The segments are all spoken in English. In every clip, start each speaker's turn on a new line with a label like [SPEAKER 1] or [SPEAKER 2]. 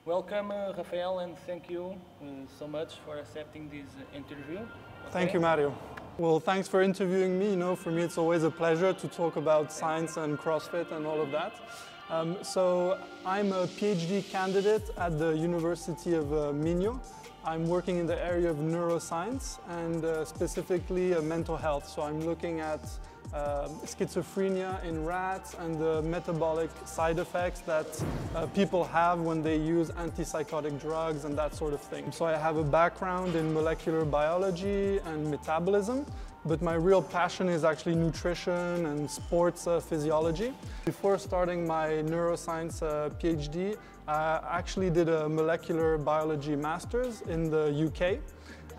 [SPEAKER 1] Welcome, Raphael, and thank you so much for accepting this interview.
[SPEAKER 2] Thank you, Mario. Well, thanks for interviewing me. For me it's always a pleasure to talk about science and CrossFit and all of that. So I'm a PhD candidate at the University of Minho. I'm working in the area of neuroscience and specifically mental health. So I'm looking at schizophrenia in rats and the metabolic side effects that people have when they use antipsychotic drugs and that sort of thing. So I have a background in molecular biology and metabolism, but my real passion is actually nutrition and sports physiology. Before starting my neuroscience PhD, I actually did a molecular biology master's in the UK.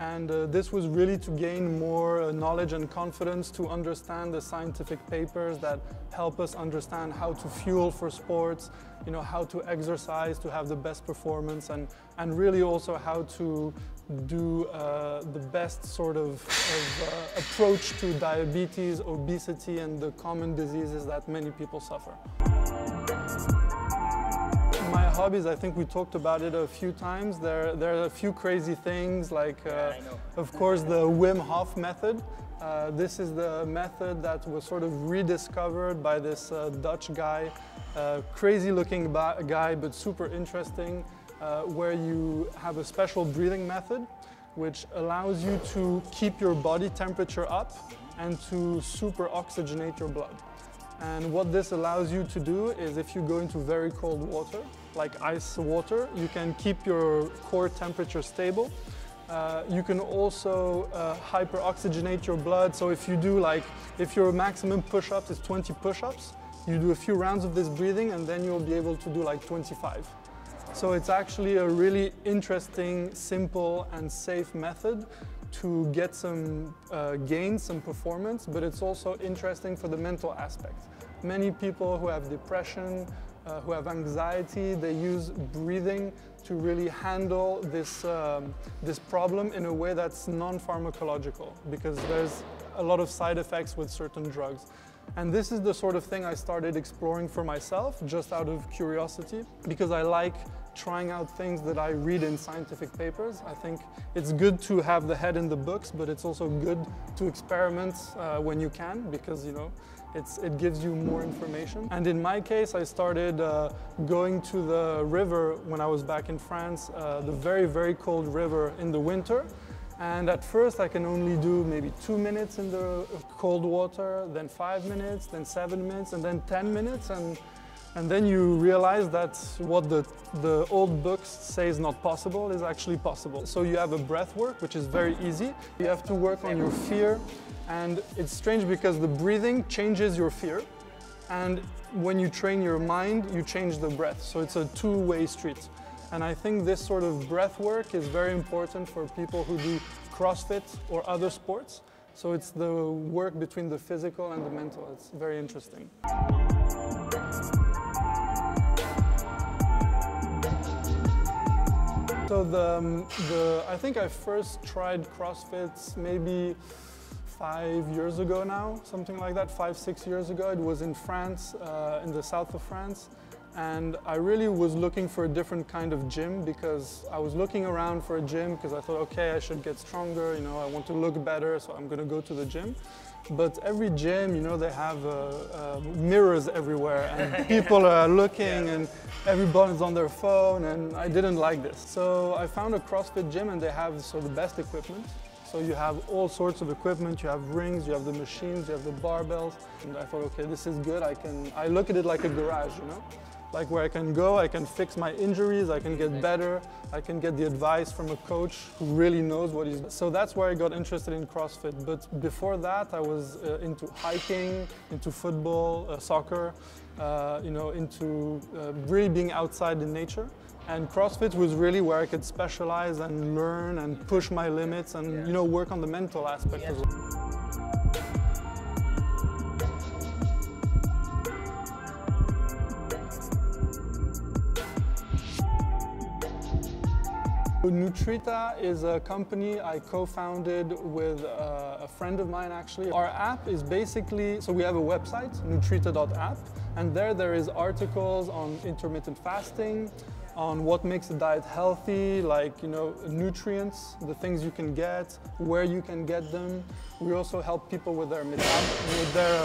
[SPEAKER 2] And this was really to gain more knowledge and confidence to understand the scientific papers that help us understand how to fuel for sports, how to exercise to have the best performance, and really also how to do the best sort of approach to diabetes, obesity, and the common diseases that many people suffer. My hobbies, I think we talked about it a few times. There are a few crazy things like, of course, the Wim Hof method. This is the method that was sort of rediscovered by this Dutch guy, crazy looking guy, but super interesting, where you have a special breathing method which allows you to keep your body temperature up and to super oxygenate your blood. And what this allows you to do is if you go into very cold water, like ice water, you can keep your core temperature stable. You can also hyperoxygenate your blood. So if you do if your maximum push-ups is 20 push-ups, you do a few rounds of this breathing and then you'll be able to do like 25. So it's actually a really interesting, simple and safe method to get some gains, some performance, but it's also interesting for the mental aspect. Many people who have depression, who have anxiety, they use breathing to really handle this, this problem in a way that's non-pharmacological, because there's a lot of side effects with certain drugs. And this is the sort of thing I started exploring for myself, just out of curiosity, because I like trying out things that I read in scientific papers. I think it's good to have the head in the books, but it's also good to experiment when you can, because it gives you more information. And in my case, I started going to the river when I was back in France, the very, very cold river in the winter. And at first I can only do maybe 2 minutes in the cold water, then 5 minutes, then 7 minutes, and then 10 minutes. And then you realize that what the old books say is not possible is actually possible. So you have a breath work, which is very easy. You have to work on your fear. And it's strange because the breathing changes your fear. And when you train your mind, you change the breath. So it's a two-way street. And I think this sort of breath work is very important for people who do CrossFit or other sports. So it's the work between the physical and the mental. It's very interesting. So I think I first tried CrossFit maybe 5 years ago now, something like that, 5-6 years ago. It was in France, in the south of France. And I really was looking for a different kind of gym, because I was looking around for a gym because I thought, okay, I should get stronger, I want to look better, so I'm going to go to the gym. But every gym, they have mirrors everywhere and people are looking and everybody's on their phone, and I didn't like this. So I found a CrossFit gym and they have the best equipment. So you have all sorts of equipment, you have rings, you have the machines, you have the barbells. And I thought, okay, this is good. I look at it like a garage, like where I can go, I can fix my injuries, I can get better, I can get the advice from a coach who really knows what he's doing. So that's where I got interested in CrossFit. But before that, I was into hiking, into football, soccer, into really being outside in nature. And CrossFit was really where I could specialize and learn and push my limits and work on the mental aspect as well. Treati is a company I co-founded with a friend of mine actually. Our app is basically, so we have a website, nutrita.app, and there is articles on intermittent fasting, on what makes a diet healthy, like, you know, nutrients, the things you can get, where you can get them. We also help people with their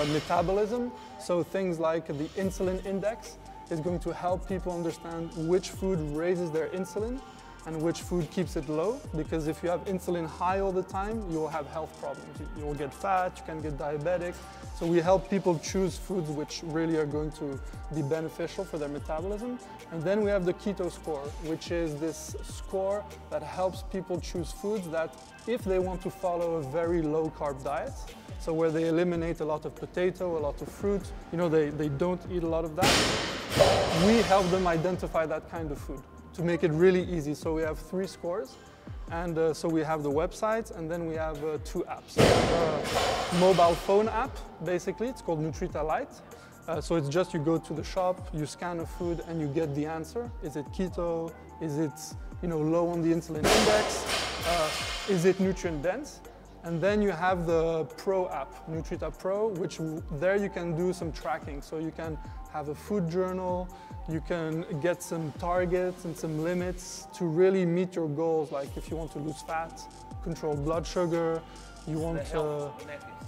[SPEAKER 2] metabolism. So things like the insulin index is going to help people understand which food raises their insulin and which food keeps it low, because if you have insulin high all the time, you will have health problems. You will get fat, you can get diabetic. So we help people choose foods which really are going to be beneficial for their metabolism. And then we have the keto score, which is this score that helps people choose foods that, if they want to follow a very low carb diet, so where they eliminate a lot of potato, a lot of fruit, you know, they don't eat a lot of that, we help them identify that kind of food to make it really easy. So we have 3 scores, and so we have the website, and then we have 2 apps. A mobile phone app, basically, it's called Nutrita Lite. So it's just you go to the shop, you scan a food, and you get the answer. Is it keto? Is it, you know, low on the insulin index? Is it nutrient dense? And then you have the Pro app, Nutrita Pro, which there you can do some tracking. So you can have a food journal, you can get some targets and some limits to really meet your goals. Like if you want to lose fat, control blood sugar, you want to...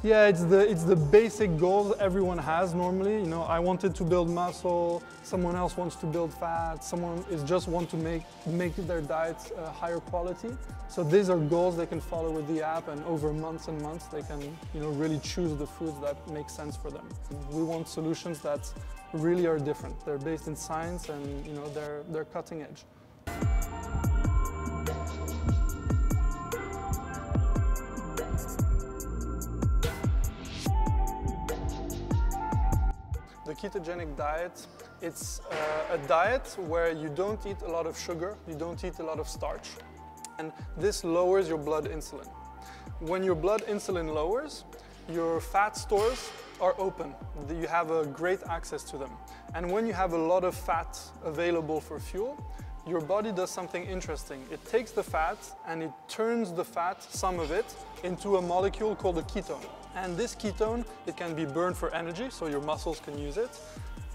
[SPEAKER 2] Yeah, it's the basic goals everyone has normally. You know, I wanted to build muscle, someone else wants to build fat, someone is just want to make their diet higher quality. So these are goals they can follow with the app, and over months and months they can, you know, really choose the foods that make sense for them. We want solutions that really are different. They're based in science, and, you know, they're cutting edge. The ketogenic diet, it's a diet where you don't eat a lot of sugar, you don't eat a lot of starch, and this lowers your blood insulin. When your blood insulin lowers, your fat stores are open. You have a great access to them. And when you have a lot of fat available for fuel, your body does something interesting. It takes the fat and it turns the fat, some of it, into a molecule called a ketone. And this ketone, it can be burned for energy, so your muscles can use it.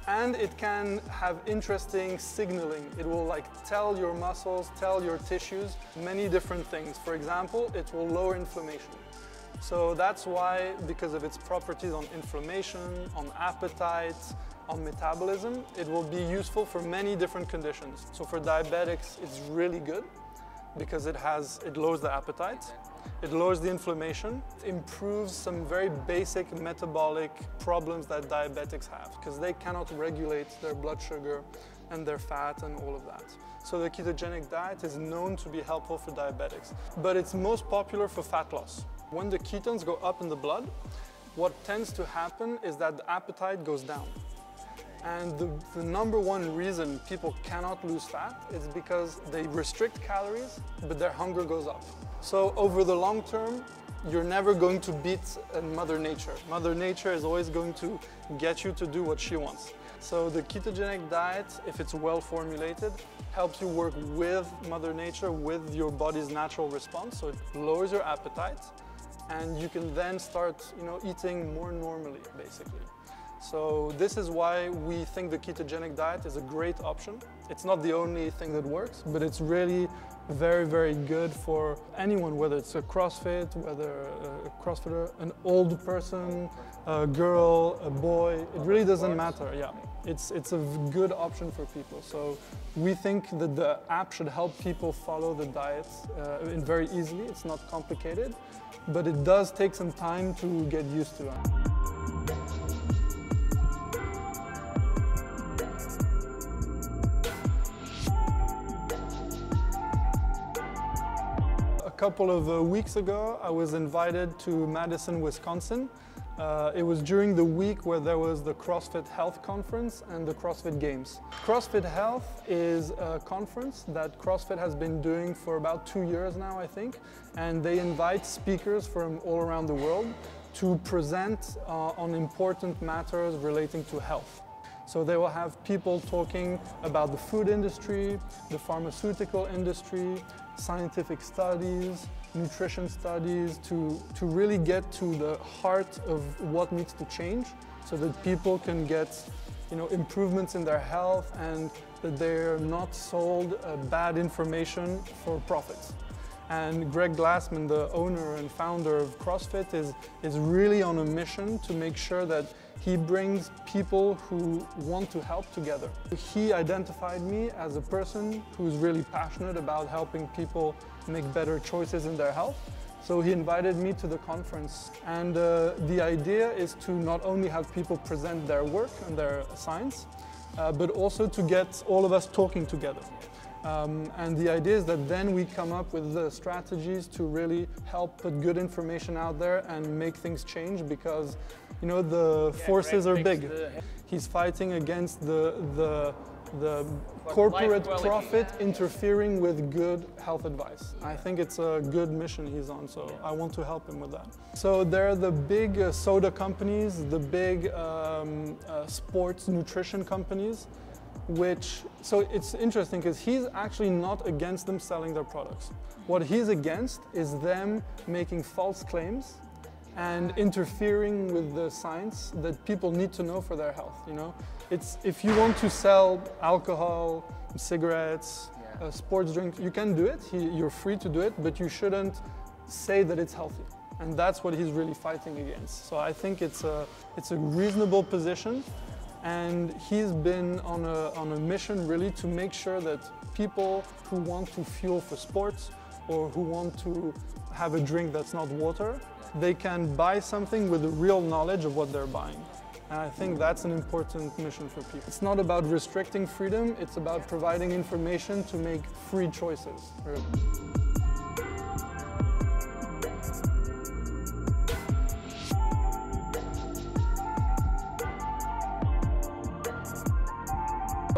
[SPEAKER 2] And it can have interesting signaling. It will like tell your muscles, tell your tissues many different things. For example, it will lower inflammation. So that's why, because of its properties on inflammation, on appetite, on metabolism, it will be useful for many different conditions. So for diabetics, it's really good because it lowers the appetite, it lowers the inflammation, it improves some very basic metabolic problems that diabetics have because they cannot regulate their blood sugar and their fat and all of that. So the ketogenic diet is known to be helpful for diabetics, but it's most popular for fat loss. When the ketones go up in the blood, what tends to happen is that the appetite goes down. And the number one reason people cannot lose fat is because they restrict calories, but their hunger goes up. So over the long term, you're never going to beat Mother Nature. Mother Nature is always going to get you to do what she wants. So the ketogenic diet, if it's well formulated, helps you work with Mother Nature, with your body's natural response. So it lowers your appetite, and you can then start, you know, eating more normally, basically. So this is why we think the ketogenic diet is a great option. It's not the only thing that works, but it's really very, very good for anyone, whether it's a CrossFit, whether a CrossFitter, an old person, a girl, a boy, it really doesn't matter, yeah. It's a good option for people. So we think that the app should help people follow the diet very easily. It's not complicated, but it does take some time to get used to it. A couple of weeks ago, I was invited to Madison, Wisconsin. It was during the week where there was the Crossfit Health conference and the Crossfit Games. Crossfit Health is a conference that CrossFit has been doing for about 2 years now, I think, and they invite speakers from all around the world to present on important matters relating to health. So they will have people talking about the food industry, the pharmaceutical industry, scientific studies, nutrition studies, to really get to the heart of what needs to change so that people can get improvements in their health, and that they're not sold bad information for profits. And Greg Glassman, the owner and founder of CrossFit, is really on a mission to make sure that he brings people who want to help together. He identified me as a person who's really passionate about helping people make better choices in their health. So he invited me to the conference. And the idea is to not only have people present their work and their science, but also to get all of us talking together. And the idea is that then we come up with the strategies to really help put good information out there and make things change, because the forces are big. He's fighting against the corporate profit interfering with good health advice. I think it's a good mission he's on, so I want to help him with that. So there are the big soda companies, the big sports nutrition companies, so it's interesting because he's actually not against them selling their products. What he's against is them making false claims and interfering with the science that people need to know for their health. If you want to sell alcohol, cigarettes, sports drinks, you can do it. You're free to do it, but you shouldn't say that it's healthy. And that's what he's really fighting against. So I think it's a reasonable position. And he's been on a mission really to make sure that people who want to fuel for sports or who want to have a drink that's not water, they can buy something with the real knowledge of what they're buying. And I think that's an important mission for people. It's not about restricting freedom, it's about providing information to make free choices. Really.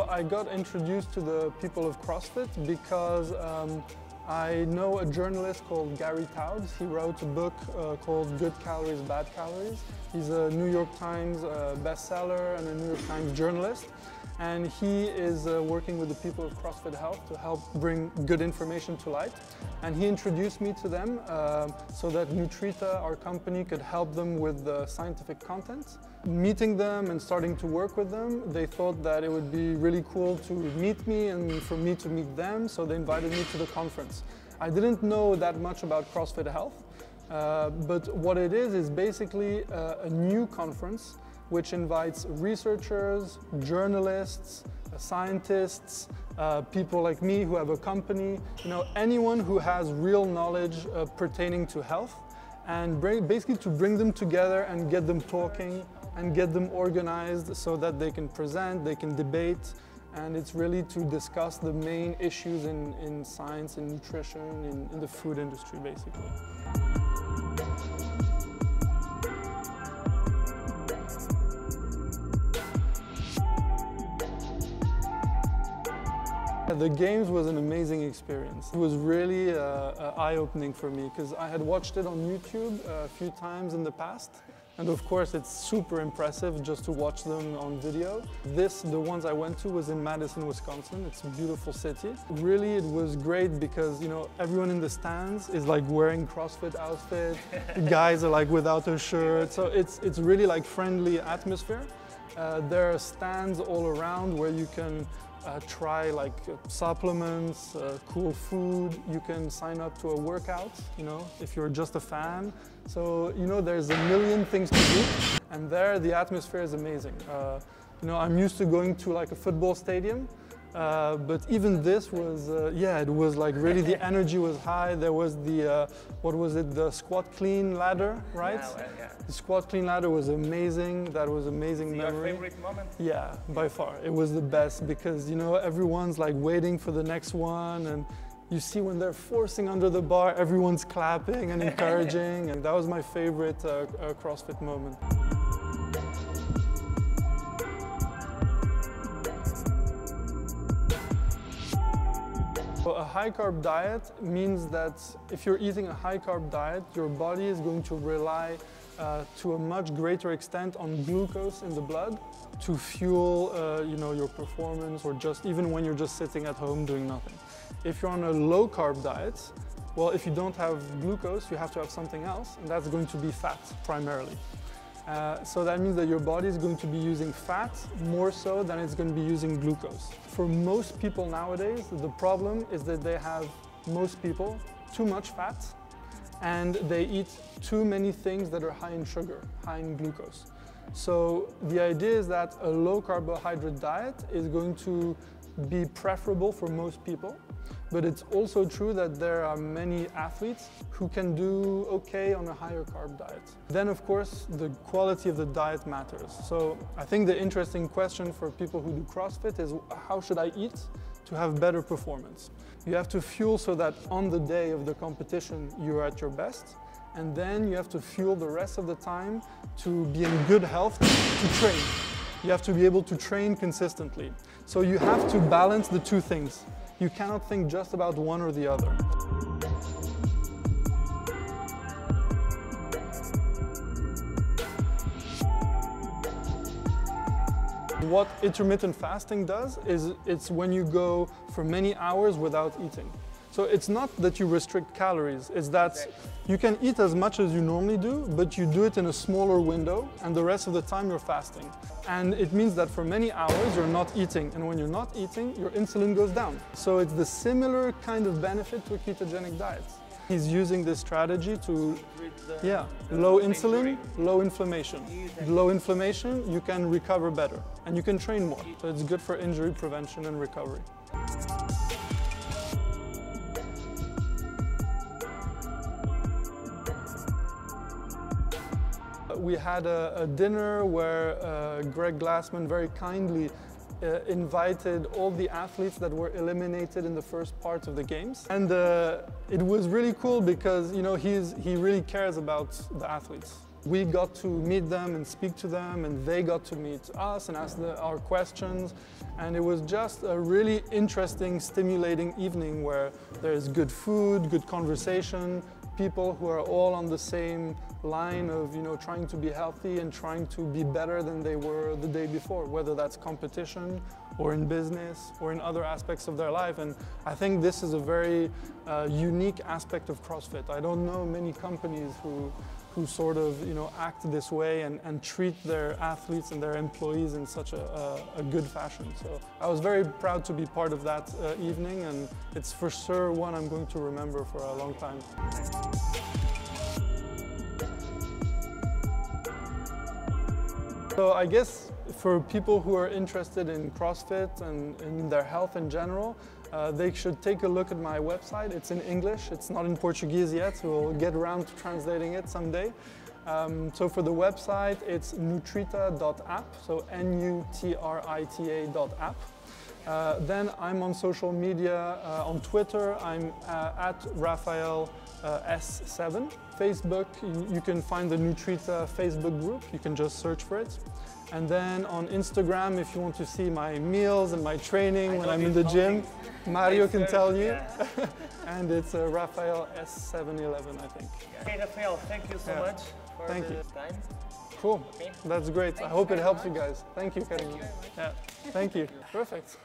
[SPEAKER 2] I got introduced to the people of CrossFit because I know a journalist called Gary Taubes. He wrote a book called Good Calories, Bad Calories. He's a New York Times bestseller and a New York Times journalist. And he is working with the people of Crossfit Health to help bring good information to light. And he introduced me to them so that Treati, our company, could help them with the scientific content. Meeting them and starting to work with them, they thought that it would be really cool to meet me and for me to meet them, so they invited me to the conference. I didn't know that much about Crossfit Health, but what it is basically a new conference which invites researchers, journalists, scientists, people like me who have a company, anyone who has real knowledge pertaining to health, and basically to bring them together and get them talking and get them organized so that they can present, they can debate, and it's really to discuss the main issues in science and nutrition, in the food industry basically. The Games was an amazing experience. It was really eye-opening for me because I had watched it on YouTube a few times in the past. And of course, it's super impressive just to watch them on video. The ones I went to was in Madison, Wisconsin. It's a beautiful city. Really, it was great because, everyone in the stands is like wearing CrossFit outfit. Guys are like without a shirt. So it's really like friendly atmosphere. There are stands all around where you can try like supplements, cool food. You can sign up to a workout, if you're just a fan. So, there's a million things to do, and there the atmosphere is amazing. I'm used to going to like a football stadium, but even this was, it was like really the energy was high. There was the, the squat clean ladder, right?
[SPEAKER 1] Yeah.
[SPEAKER 2] The squat clean ladder was amazing. That was amazing memory.
[SPEAKER 1] Your favorite moment?
[SPEAKER 2] Yeah, by far. It was the best because, everyone's like waiting for the next one, and you see when they're forcing under the bar, everyone's clapping and encouraging, and that was my favorite CrossFit moment. A high-carb diet means that if you're eating a high-carb diet, your body is going to rely to a much greater extent on glucose in the blood to fuel your performance, or just even when you're just sitting at home doing nothing. If you're on a low-carb diet, well, if you don't have glucose, you have to have something else, and that's going to be fat primarily. So that means that your body is going to be using fat more so than it's going to be using glucose. For most people nowadays, the problem is that they have, most people, too much fat, and they eat too many things that are high in sugar, high in glucose. So the idea is that a low carbohydrate diet is going to be preferable for most people, but it's also true that there are many athletes who can do okay on a higher carb diet. Then of course the quality of the diet matters. So I think the interesting question for people who do CrossFit is, how should I eat to have better performance? You have to fuel so that on the day of the competition you're at your best, and then you have to fuel the rest of the time to be in good health to train. You have to be able to train consistently. So you have to balance the two things. You cannot think just about one or the other. What intermittent fasting does is it's when you go for many hours without eating. So it's not that you restrict calories, it's that you can eat as much as you normally do, but you do it in a smaller window, and the rest of the time you're fasting. And it means that for many hours you're not eating, and when you're not eating, your insulin goes down. So it's the similar kind of benefit to a ketogenic diet. He's using this strategy to, low insulin, low inflammation. Low inflammation, you can recover better, and you can train more. So it's good for injury prevention and recovery. We had a dinner where Greg Glassman very kindly invited all the athletes that were eliminated in the first part of the games. And it was really cool because, you know, he really cares about the athletes. We got to meet them and speak to them, and they got to meet us and ask our questions. And it was just a really interesting, stimulating evening where there's good food, good conversation, people who are all on the same line of, you know, trying to be healthy and trying to be better than they were the day before, whether that's competition or in business or in other aspects of their life. And I think this is a very unique aspect of CrossFit. I don't know many companies who sort of, you know, act this way and treat their athletes and their employees in such a good fashion. So I was very proud to be part of that evening, and it's for sure one I'm going to remember for a long time. So I guess for people who are interested in CrossFit and in their health in general, they should take a look at my website. It's in English, it's not in Portuguese yet, so we'll get around to translating it someday. So for the website, it's nutrita.app, so nutrita.app. Then I'm on social media, on Twitter, I'm at Raphael S7. Facebook, you can find the Nutrita Facebook group, you can just search for it. And then on Instagram, if you want to see my meals and my training when I'm in the gym, Mario can tell you. And it's Raphael S711, I think.
[SPEAKER 1] Okay, Raphael, thank you so much for the time.
[SPEAKER 2] Cool, that's great. I hope it helps you guys. Thank you, Karim.
[SPEAKER 1] Thank you very much.
[SPEAKER 2] Thank you. Perfect.